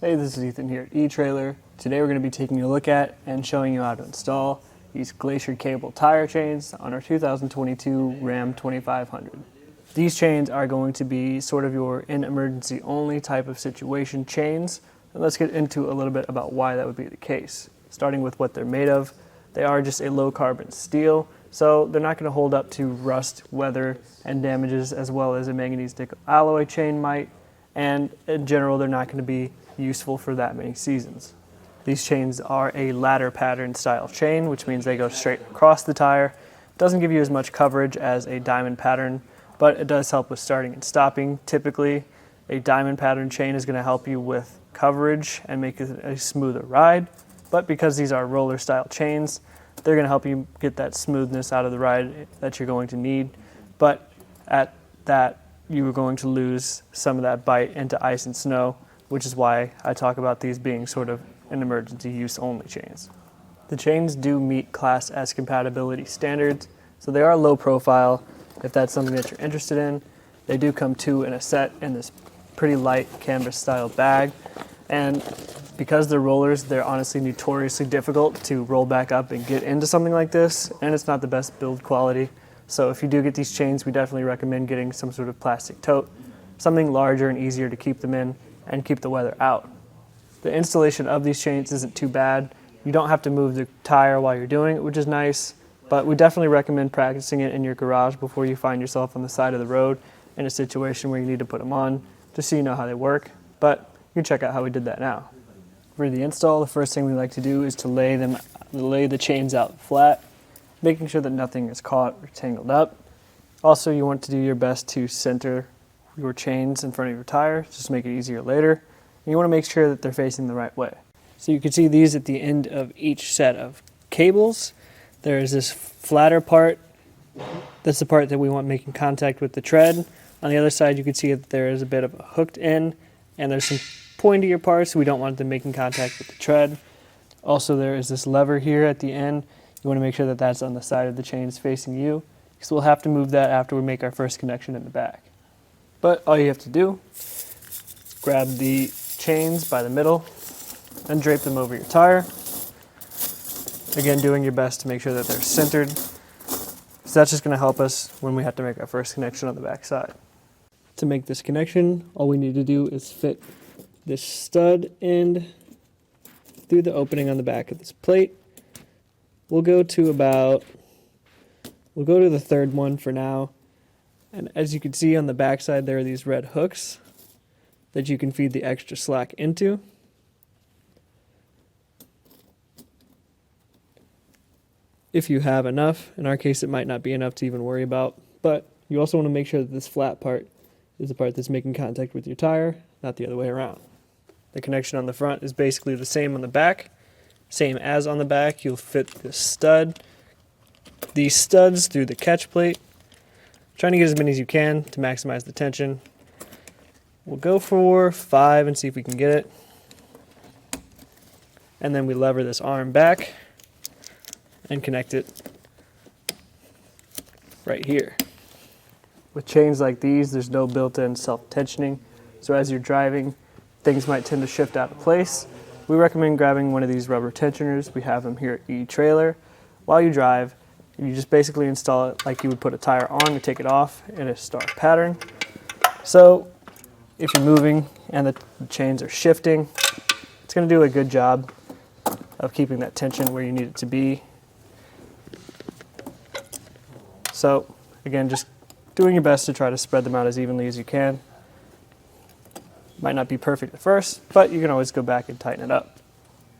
Hey, this is Ethan here at eTrailer. Today we're going to be taking a look at and showing you how to install these Glacier cable tire chains on our 2022 Ram 2500. These chains are going to be sort of your in emergency only type of situation chains, and let's get into a little bit about why that would be the case. Starting with what they're made of, they are just a low carbon steel, so they're not going to hold up to rust, weather, and damages as well as a manganese nickel alloy chain might, and in general they're not going to be useful for that many seasons. These chains are a ladder pattern style chain, which means they go straight across the tire. Doesn't give you as much coverage as a diamond pattern, but it does help with starting and stopping. Typically, a diamond pattern chain is going to help you with coverage and make it a smoother ride, but because these are roller style chains, they're going to help you get that smoothness out of the ride that you're going to need, but at that you are going to lose some of that bite into ice and snow, which is why I talk about these being sort of an emergency use only chains. The chains do meet Class S compatibility standards, so they are low profile if that's something that you're interested in. They do come two in a set in this pretty light canvas style bag, and because they're rollers, they're honestly notoriously difficult to roll back up and get into something like this, and it's not the best build quality. So if you do get these chains, we definitely recommend getting some sort of plastic tote, something larger and easier to keep them in and keep the weather out. The installation of these chains isn't too bad. You don't have to move the tire while you're doing it, which is nice, but we definitely recommend practicing it in your garage before you find yourself on the side of the road in a situation where you need to put them on, just so you know how they work. But you can check out how we did that now. For the install, the first thing we like to do is to lay the chains out flat, making sure that nothing is caught or tangled up. Also, you want to do your best to center your chains in front of your tire, just to make it easier later. And you want to make sure that they're facing the right way. So you can see these at the end of each set of cables. There is this flatter part. That's the part that we want making contact with the tread. On the other side, you can see that there is a bit of a hooked end, and there's some pointier parts. We don't want them making contact with the tread. Also, there is this lever here at the end. You want to make sure that that's on the side of the chains facing you, because we'll have to move that after we make our first connection in the back. But all you have to do, grab the chains by the middle and drape them over your tire. Again, doing your best to make sure that they're centered. So that's just going to help us when we have to make our first connection on the back side. To make this connection, all we need to do is fit this stud end through the opening on the back of this plate. We'll go to the third one for now. And as you can see on the back side, there are these red hooks that you can feed the extra slack into. If you have enough, in our case it might not be enough to even worry about, but you also want to make sure that this flat part is the part that's making contact with your tire, not the other way around. The connection on the front is basically the same on the back. Same as on the back, you'll fit these studs through the catch plate. Trying to get as many as you can to maximize the tension. We'll go for 5 and see if we can get it. And then we lever this arm back and connect it right here. With chains like these, there's no built-in self-tensioning, so as you're driving, things might tend to shift out of place. We recommend grabbing one of these rubber tensioners. We have them here at eTrailer. While you drive, you just basically install it like you would put a tire on and take it off in a star pattern. So if you're moving and the chains are shifting, it's going to do a good job of keeping that tension where you need it to be. So again, just doing your best to try to spread them out as evenly as you can. Might not be perfect at first, but you can always go back and tighten it up.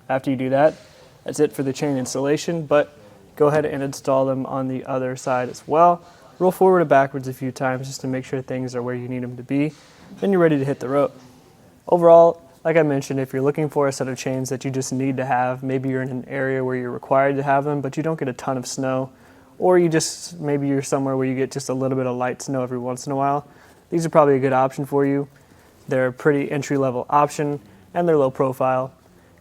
After you do that, that's it for the chain installation, but go ahead and install them on the other side as well. Roll forward and backwards a few times just to make sure things are where you need them to be. Then you're ready to hit the road. Overall, like I mentioned, if you're looking for a set of chains that you just need to have, maybe you're in an area where you're required to have them, but you don't get a ton of snow, or maybe you're somewhere where you get just a little bit of light snow every once in a while, these are probably a good option for you. They're a pretty entry-level option, and they're low profile.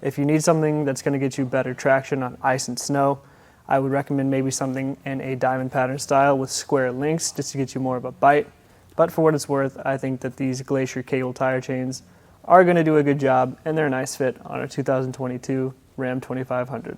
If you need something that's going to get you better traction on ice and snow, I would recommend maybe something in a diamond pattern style with square links just to get you more of a bite. But for what it's worth, I think that these Glacier cable tire chains are going to do a good job, and they're a nice fit on our 2022 Ram 2500.